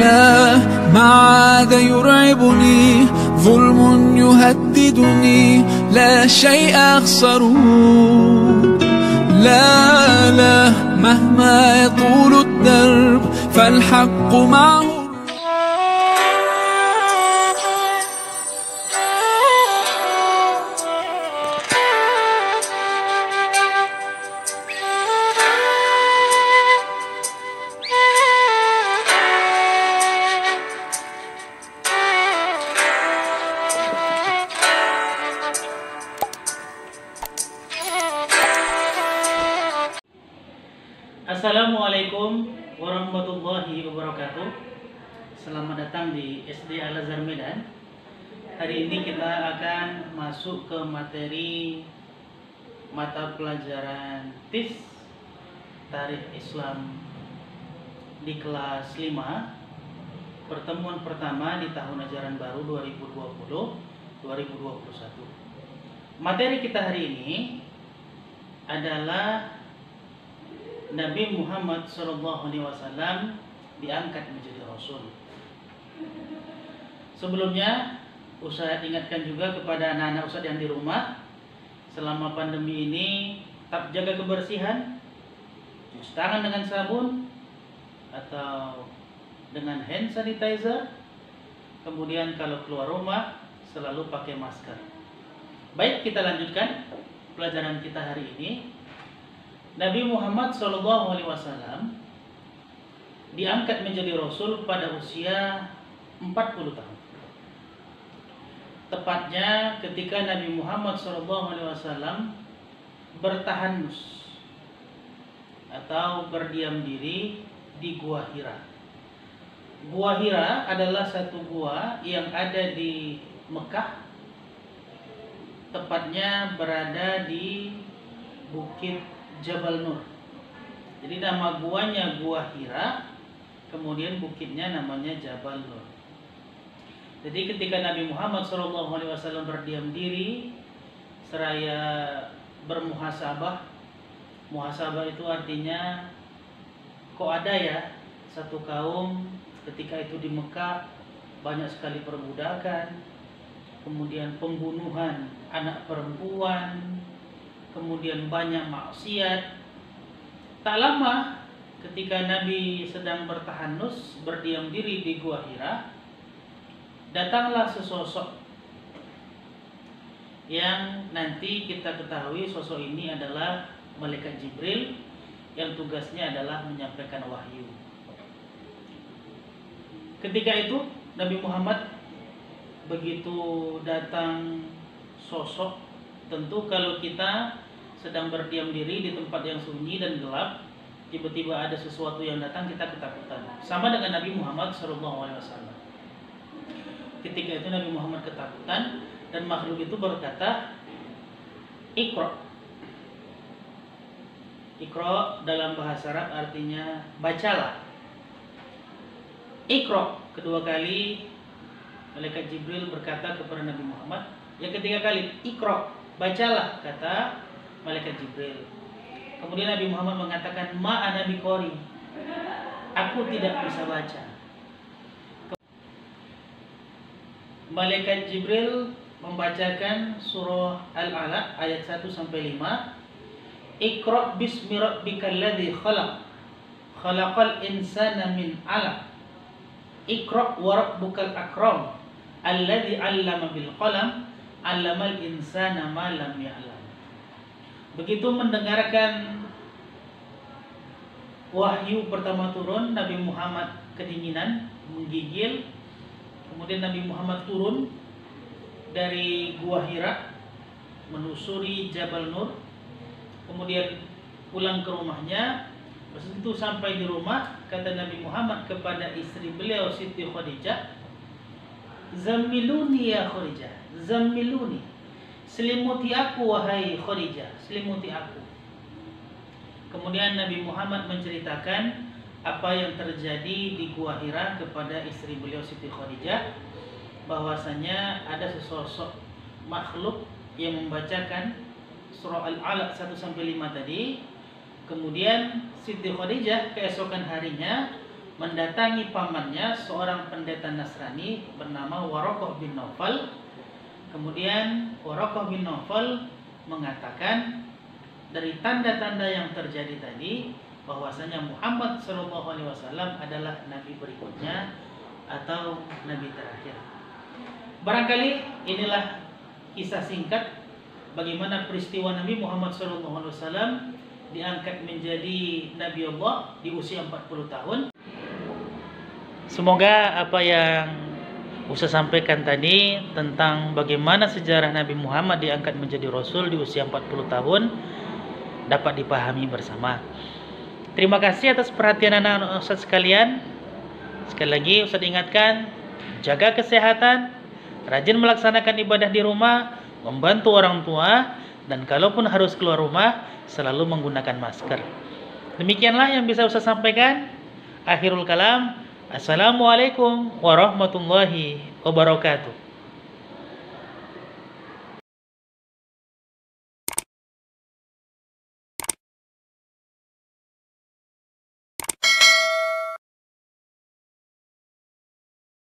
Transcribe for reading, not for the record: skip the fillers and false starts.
لا ما عاد يرعبني ظلم يهددني لا شيء أخسره لا لا مهما يطول الدرب فالحق معه. Assalamualaikum warahmatullahi wabarakatuh. Selamat datang di SD Al-Azhar Medan. Hari ini kita akan masuk ke materi mata pelajaran TIS Tarikh Islam di kelas 5, pertemuan pertama di tahun ajaran baru 2020-2021. Materi kita hari ini adalah Nabi Muhammad SAW diangkat menjadi Rasul. Sebelumnya, Ustaz ingatkan juga kepada anak-anak Ustaz yang di rumah, selama pandemi ini tetap jaga kebersihan, cuci tangan dengan sabun atau dengan hand sanitizer. Kemudian kalau keluar rumah selalu pakai masker. Baik, kita lanjutkan pelajaran kita hari ini. Nabi Muhammad SAW diangkat menjadi Rasul pada usia 40 tahun. Tepatnya ketika Nabi Muhammad SAW bertahanus atau berdiam diri di Gua Hira. Gua Hira adalah satu gua yang ada di Mekah, tepatnya berada di Bukit Jabal Nur. Jadi nama guanya Gua Hira, kemudian bukitnya namanya Jabal Nur. Jadi ketika Nabi Muhammad SAW berdiam diri seraya bermuhasabah. Muhasabah itu artinya, kok ada ya satu kaum ketika itu di Mekah banyak sekali perbudakan, kemudian pembunuhan anak perempuan, kemudian banyak maksiat. Tak lama ketika Nabi sedang bertahanus, berdiam diri di Gua Hira, datanglah sesosok yang nanti kita ketahui sosok ini adalah Malaikat Jibril yang tugasnya adalah menyampaikan wahyu. Ketika itu Nabi Muhammad begitu datang sosok, tentu kalau kita sedang berdiam diri di tempat yang sunyi dan gelap, tiba-tiba ada sesuatu yang datang, kita ketakutan. Sama dengan Nabi Muhammad SAW. Ketika itu Nabi Muhammad ketakutan dan makhluk itu berkata, Iqra. Iqra dalam bahasa Arab artinya bacalah. Iqra kedua kali Malaikat Jibril berkata kepada Nabi Muhammad. Yang ketiga kali, Iqra, bacalah, kata Malaikat Jibril. Kemudian Nabi Muhammad mengatakan, Ma'ana biqori, aku tidak bisa baca. Malaikat Jibril membacakan surah Al-Alaq ayat 1-5. Iqra bismi rabbikal ladzi khalaq, khalaqal insana min 'alaq. Iqra wa rabbukal akram, alladzi 'allama bil qalam, 'allamal insana ma lam ya'lam. Begitu mendengarkan wahyu pertama turun, Nabi Muhammad kedinginan, menggigil. Kemudian Nabi Muhammad turun dari Gua Hira, menusuri Jabal Nur, kemudian pulang ke rumahnya. Begitu sampai di rumah, kata Nabi Muhammad kepada istri beliau Siti Khadijah, Zammiluni ya Khadijah, zammiluni, selimuti aku wahai Khadijah, selimuti aku. Kemudian Nabi Muhammad menceritakan apa yang terjadi di Gua Hira kepada istri beliau Siti Khadijah, bahwasanya ada sesosok makhluk yang membacakan surah Al-Alaq 1-5 tadi. Kemudian Siti Khadijah keesokan harinya mendatangi pamannya, seorang pendeta Nasrani bernama Waraqah bin Naufal. Kemudian Waraqah bin Naufal mengatakan dari tanda-tanda yang terjadi tadi bahwasanya Muhammad SAW adalah nabi berikutnya atau nabi terakhir. Barangkali inilah kisah singkat bagaimana peristiwa Nabi Muhammad SAW diangkat menjadi Nabi Allah di usia 40 tahun. Semoga apa yang Ustaz sampaikan tadi tentang bagaimana sejarah Nabi Muhammad diangkat menjadi Rasul di usia 40 tahun dapat dipahami bersama. Terima kasih atas perhatian anak-anak Ustaz sekalian. Sekali lagi Ustaz ingatkan, jaga kesehatan, rajin melaksanakan ibadah di rumah, membantu orang tua, dan kalaupun harus keluar rumah selalu menggunakan masker. Demikianlah yang bisa Ustaz sampaikan. Akhirul kalam. Assalamualaikum warahmatullahi wabarakatuh.